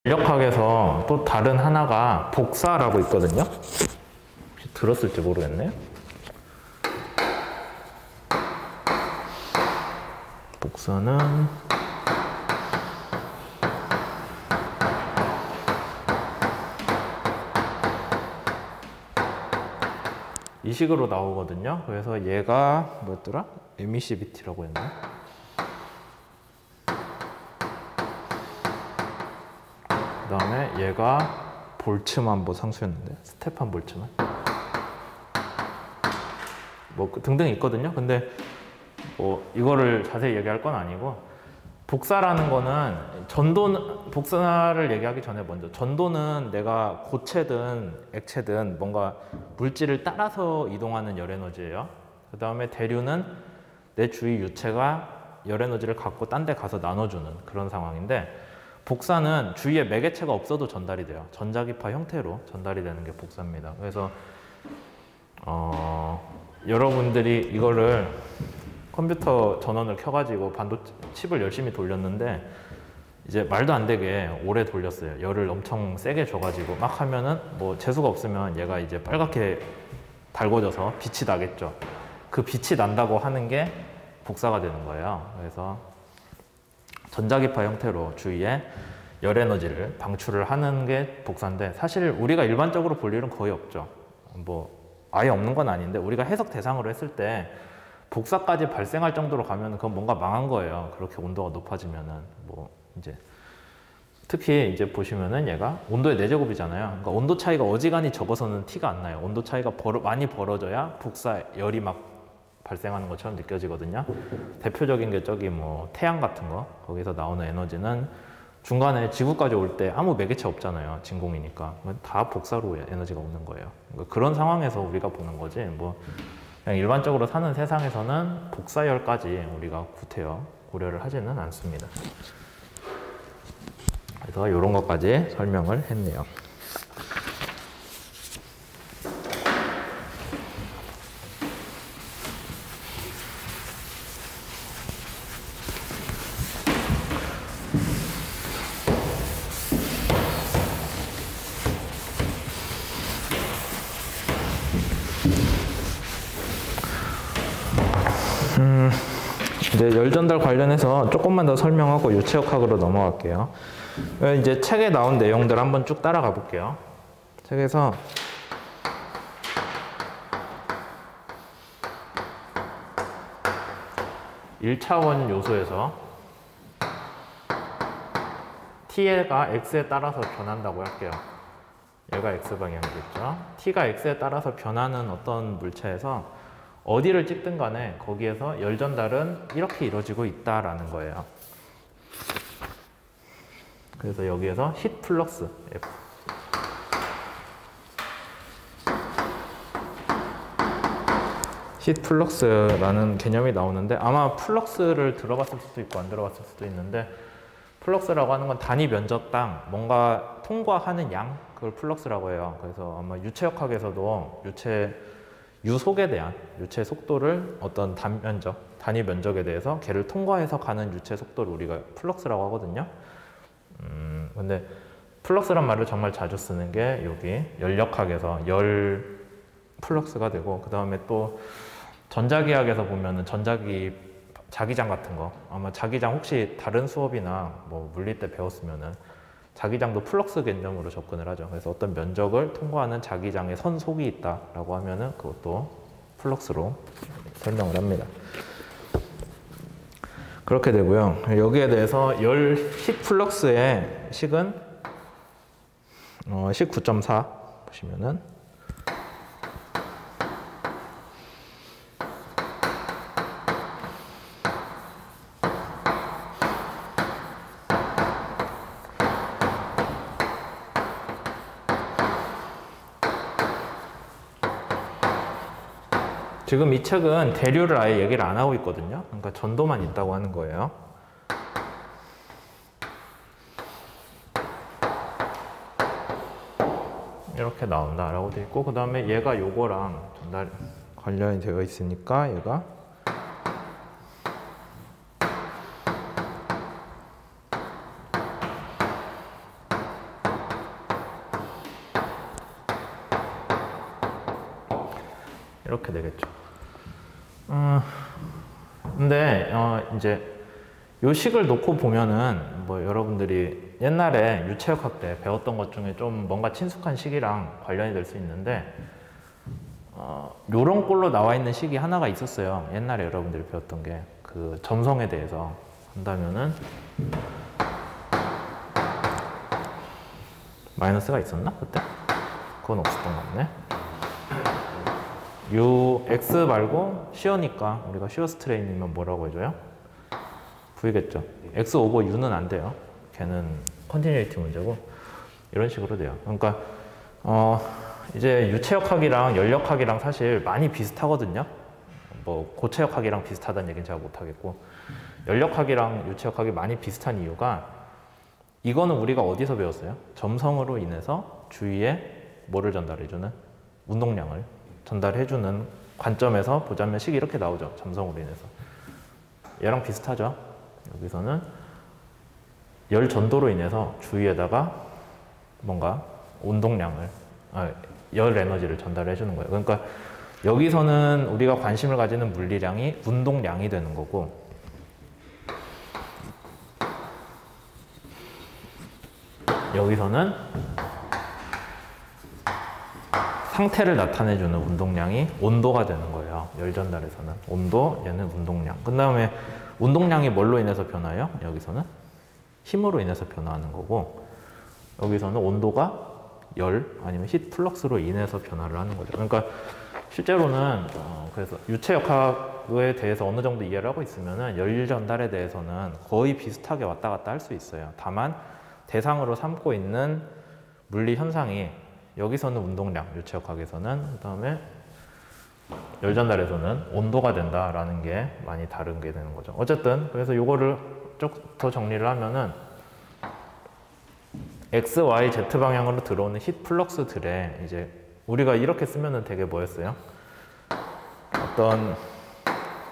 전력학에서 또 다른 하나가 복사라고 있거든요. 혹시 들었을지 모르겠네요. 복사는 이 식으로 나오거든요. 그래서 얘가 뭐였더라? 에미시비티라고 했나? 그 다음에 얘가 볼츠만 뭐 상수였는데 스테판 볼츠만 뭐 등등 있거든요. 근데 뭐 이거를 자세히 얘기할 건 아니고, 복사라는 거는 복사를 얘기하기 전에 먼저 전도는 내가 고체든 액체든 뭔가 물질을 따라서 이동하는 열에너지예요. 그 다음에 대류는 내 주위 유체가 열에너지를 갖고 딴 데 가서 나눠주는 그런 상황인데, 복사는 주위에 매개체가 없어도 전달이 돼요. 전자기파 형태로 전달이 되는 게 복사입니다. 그래서 여러분들이 이거를 컴퓨터 전원을 켜가지고 칩을 열심히 돌렸는데 이제 말도 안 되게 오래 돌렸어요. 열을 엄청 세게 줘가지고 막 하면은 뭐 재수가 없으면 얘가 이제 빨갛게 달궈져서 빛이 나겠죠. 그 빛이 난다고 하는 게 복사가 되는 거예요. 그래서 전자기파 형태로 주위에 열에너지를 방출을 하는 게 복사인데, 사실 우리가 일반적으로 볼 일은 거의 없죠. 뭐 아예 없는 건 아닌데, 우리가 해석 대상으로 했을 때 복사까지 발생할 정도로 가면 그건 뭔가 망한 거예요. 그렇게 온도가 높아지면은. 뭐 이제 특히 이제 보시면은 얘가 온도의 4제곱이잖아요. 그러니까 온도 차이가 어지간히 적어서는 티가 안 나요. 온도 차이가 많이 벌어져야 복사 열이 막 발생하는 것처럼 느껴지거든요. 대표적인 게 저기 뭐 태양 같은 거, 거기서 나오는 에너지는 중간에 지구까지 올 때 아무 매개체 없잖아요. 진공이니까. 다 복사로 에너지가 오는 거예요. 그러니까 그런 상황에서 우리가 보는 거지, 뭐 그냥 일반적으로 사는 세상에서는 복사열까지 우리가 구태여 고려를 하지는 않습니다. 그래서 이런 것까지 설명을 했네요. 이제 열 전달 관련해서 조금만 더 설명하고 유체역학으로 넘어갈게요. 이제 책에 나온 내용들 한번 쭉 따라가 볼게요. 책에서 (1차원) 요소에서 t가 x에 따라서 변한다고 할게요. 얘가 x 방향이겠죠. t가 x에 따라서 변하는 어떤 물체에서 어디를 찍든 간에 거기에서 열 전달은 이렇게 이루어지고 있다라는 거예요. 그래서 여기에서 히트 플럭스 F. 히트 플럭스라는 개념이 나오는데, 아마 플럭스를 들어봤을 수도 있고 안 들어봤을 수도 있는데, 플럭스라고 하는 건 단위 면적당 뭔가 통과하는 양, 그걸 플럭스라고 해요. 그래서 아마 유체역학에서도 유속에 대한 유체 속도를 어떤 단위 면적에 대해서 걔를 통과해서 가는 유체 속도를 우리가 플럭스라고 하거든요. 근데 플럭스란 말을 정말 자주 쓰는 게 여기 열역학에서 열 플럭스가 되고, 그 다음에 또 전자기학에서 보면은 자기장 같은 거, 아마 자기장 혹시 다른 수업이나 뭐 물리 때 배웠으면은 자기장도 플럭스 개념으로 접근을 하죠. 그래서 어떤 면적을 통과하는 자기장의 선속이 있다라고 하면은 그것도 플럭스로 설명을 합니다. 그렇게 되고요. 여기에 대해서 식 플럭스의 식은 식 9.4 보시면은 지금 이 책은 대류를 아예 얘기를 안 하고 있거든요. 그러니까 전도만 있다고 하는 거예요. 이렇게 나온다라고 되어 있고, 그 다음에 얘가 요거랑 전달 관련이 되어 있으니까 얘가 이렇게 되겠죠. 근데 이제 요 식을 놓고 보면은 뭐 여러분들이 옛날에 유체역학 때 배웠던 것 중에 좀 뭔가 친숙한 식이랑 관련이 될 수 있는데 요런 꼴로 나와 있는 식이 하나가 있었어요. 옛날에 여러분들이 배웠던 게 그 점성에 대해서 한다면은 마이너스가 있었나 그때? 그건 없었던 것 같네. 요 x 말고 쉬어니까 우리가 쉬어 스트레인이면 뭐라고 해줘요? V겠죠. x 오버 u는 안 돼요. 걔는 컨티뉴이티 문제고 이런 식으로 돼요. 그러니까 이제 유체역학이랑 연력학이랑 사실 많이 비슷하거든요. 뭐 고체역학이랑 비슷하다는 얘기는 제가 못하겠고 연력학이랑 유체역학이 많이 비슷한 이유가 이거는 우리가 어디서 배웠어요? 점성으로 인해서 주위에 뭐를 전달해주는? 운동량을 전달해주는 관점에서 보자면 식이 이렇게 나오죠. 점성으로 인해서. 얘랑 비슷하죠. 여기서는 열 전도로 인해서 주위에다가 뭔가 운동량을, 열 에너지를 전달해 주는 거예요. 그러니까 여기서는 우리가 관심을 가지는 물리량이 운동량이 되는 거고 여기서는 상태를 나타내주는 운동량이 온도가 되는 거예요. 열 전달에서는. 온도, 얘는 운동량. 그 다음에 운동량이 뭘로 인해서 변화해요? 여기서는 힘으로 인해서 변화하는 거고 여기서는 온도가 열 아니면 힛 플럭스로 인해서 변화를 하는 거죠. 그러니까 실제로는 그래서 유체역학에 대해서 어느 정도 이해를 하고 있으면은 열 전달에 대해서는 거의 비슷하게 왔다 갔다 할 수 있어요. 다만 대상으로 삼고 있는 물리 현상이 여기서는 운동량, 유체역학에서는 그 다음에 열 전달에서는 온도가 된다라는 게 많이 다른 게 되는 거죠. 어쨌든 그래서 요거를 좀 더 정리를 하면은 X, Y, Z 방향으로 들어오는 힛 플럭스들에 이제 우리가 이렇게 쓰면은 되게 뭐였어요? 어떤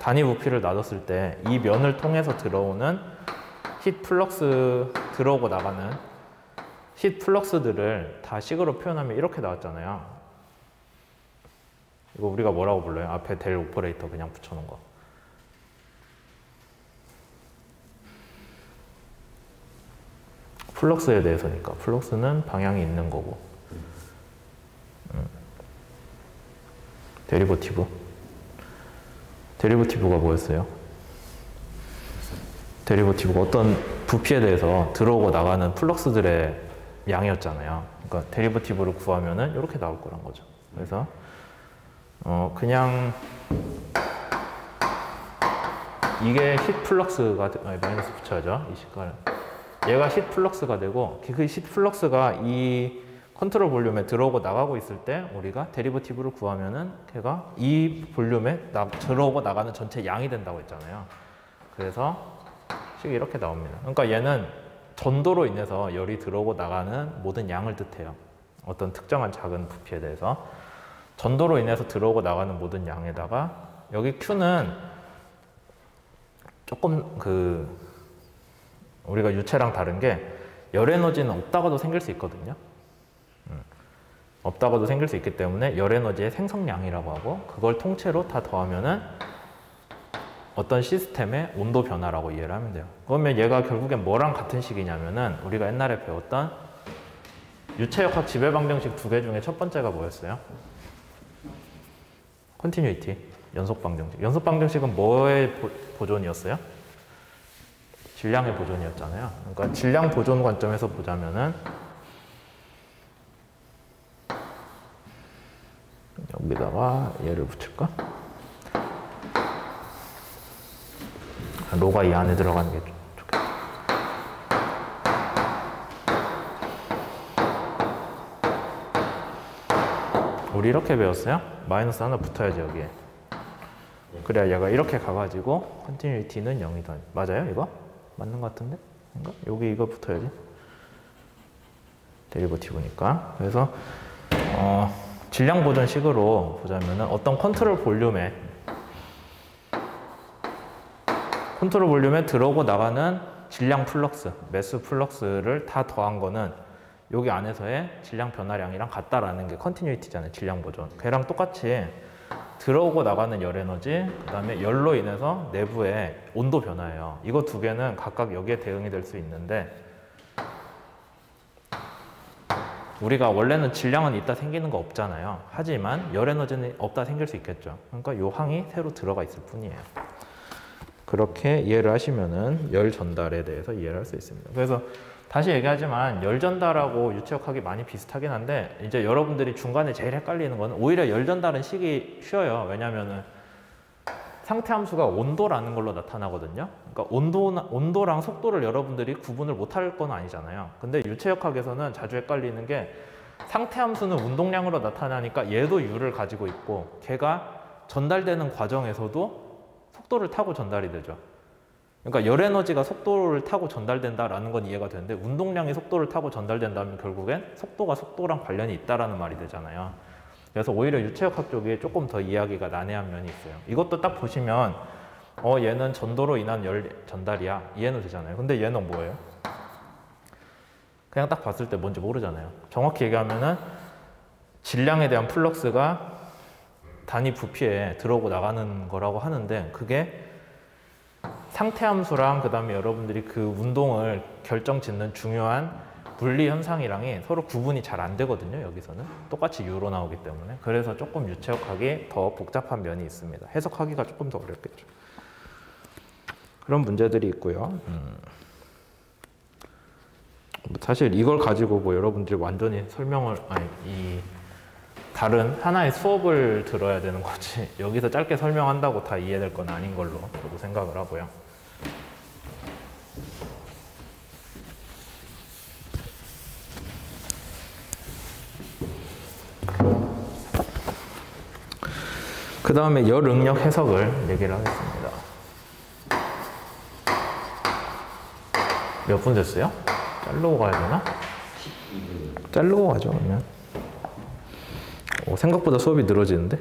단위 부피를 놔뒀을 때 이 면을 통해서 들어오는 힛 플럭스 들어오고 나가는 힛 플럭스들을 다 식으로 표현하면 이렇게 나왔잖아요. 이거 우리가 뭐라고 불러요? 앞에 델 오퍼레이터 그냥 붙여놓은 거. 플럭스에 대해서니까. 플럭스는 방향이 있는 거고. 데리버티브. 데리버티브가 뭐였어요? 데리버티브가 어떤 부피에 대해서 들어오고 나가는 플럭스들의 양이었잖아요. 그러니까 데리버티브를 구하면은 이렇게 나올 거란 거죠. 그래서 그냥 이게 힛 플럭스가 마이너스 붙여야죠. 이 식깔. 얘가 힛 플럭스가 되고 그 힛 플럭스가 이 컨트롤 볼륨에 들어오고 나가고 있을 때 우리가 데리버티브를 구하면은 걔가 이 볼륨에 들어오고 나가는 전체 양이 된다고 했잖아요. 그래서 식이 이렇게 나옵니다. 그러니까 얘는 전도로 인해서 열이 들어오고 나가는 모든 양을 뜻해요. 어떤 특정한 작은 부피에 대해서 전도로 인해서 들어오고 나가는 모든 양에다가 여기 Q는 조금 우리가 유체랑 다른 게 열 에너지는 없다가도 생길 수 있거든요. 없다가도 생길 수 있기 때문에 열 에너지의 생성량이라고 하고 그걸 통째로 다 더하면은 어떤 시스템의 온도 변화라고 이해를 하면 돼요. 그러면 얘가 결국엔 뭐랑 같은 식이냐면은 우리가 옛날에 배웠던 유체역학 지배방정식 두 개 중에 첫 번째가 뭐였어요? 컨티뉴이티, 연속방정식. 연속방정식은 뭐의 보존이었어요? 질량의 보존이었잖아요. 그러니까 질량 보존 관점에서 보자면은 여기다가 얘를 붙일까? 로가 이 안에 들어가는 게 좋겠다. 우리 이렇게 배웠어요? 마이너스 하나 붙어야지 여기에. 그래야 얘가 이렇게 가가지고 컨티뉴이티는 0이다. 맞아요 이거? 맞는 것 같은데? 여기 이거 붙어야지. 데리버티브니까. 그래서 질량 보존식으로 보자면은 어떤 컨트롤 볼륨에 들어오고 나가는 질량 플럭스, 매수 플럭스를 다 더한 거는 여기 안에서의 질량 변화량이랑 같다라는 게 컨티뉴이티잖아요. 질량 보존. 걔랑 똑같이 들어오고 나가는 열 에너지, 그 다음에 열로 인해서 내부의 온도 변화예요. 이거 두 개는 각각 여기에 대응이 될 수 있는데, 우리가 원래는 질량은 있다 생기는 거 없잖아요. 하지만 열 에너지는 없다 생길 수 있겠죠. 그러니까 요 항이 새로 들어가 있을 뿐이에요. 그렇게 이해를 하시면은 열 전달에 대해서 이해를 할 수 있습니다. 그래서 다시 얘기하지만 열 전달하고 유체역학이 많이 비슷하긴 한데, 이제 여러분들이 중간에 제일 헷갈리는 거는 오히려 열 전달은 쉬기 쉬워요. 왜냐면은 상태 함수가 온도라는 걸로 나타나거든요. 그러니까 온도랑 속도를 여러분들이 구분을 못할 건 아니잖아요. 근데 유체역학에서는 자주 헷갈리는 게, 상태 함수는 운동량으로 나타나니까 얘도 U를 가지고 있고, 걔가 전달되는 과정에서도 속도를 타고 전달이 되죠. 그러니까 열 에너지가 속도를 타고 전달된다라는 건 이해가 되는데, 운동량이 속도를 타고 전달된다면 결국엔 속도가 속도랑 관련이 있다라는 말이 되잖아요. 그래서 오히려 유체역학 쪽이 조금 더 이해하기가 난해한 면이 있어요. 이것도 딱 보시면 얘는 전도로 인한 열 전달이야, 이해는 되잖아요. 근데 얘는 뭐예요? 그냥 딱 봤을 때 뭔지 모르잖아요. 정확히 얘기하면은 질량에 대한 플럭스가 단위 부피에 들어오고 나가는 거라고 하는데, 그게 상태 함수랑 그 다음에 여러분들이 그 운동을 결정짓는 중요한 분리 현상이랑이 서로 구분이 잘 안 되거든요. 여기서는 똑같이 U로 나오기 때문에. 그래서 조금 유체역학이 더 복잡한 면이 있습니다. 해석하기가 조금 더 어렵겠죠. 그런 문제들이 있고요. 사실 이걸 가지고 뭐 여러분들이 완전히 설명을, 이 다른 하나의 수업을 들어야 되는 거지, 여기서 짧게 설명한다고 다 이해될 건 아닌 걸로 저도 생각을 하고요. 그 다음에 열 응력 해석을 얘기를 하겠습니다. 몇 분 됐어요? 자르고 가야 되나? 12분. 자르고 가죠, 그러면. 생각보다 수업이 늘어지는데?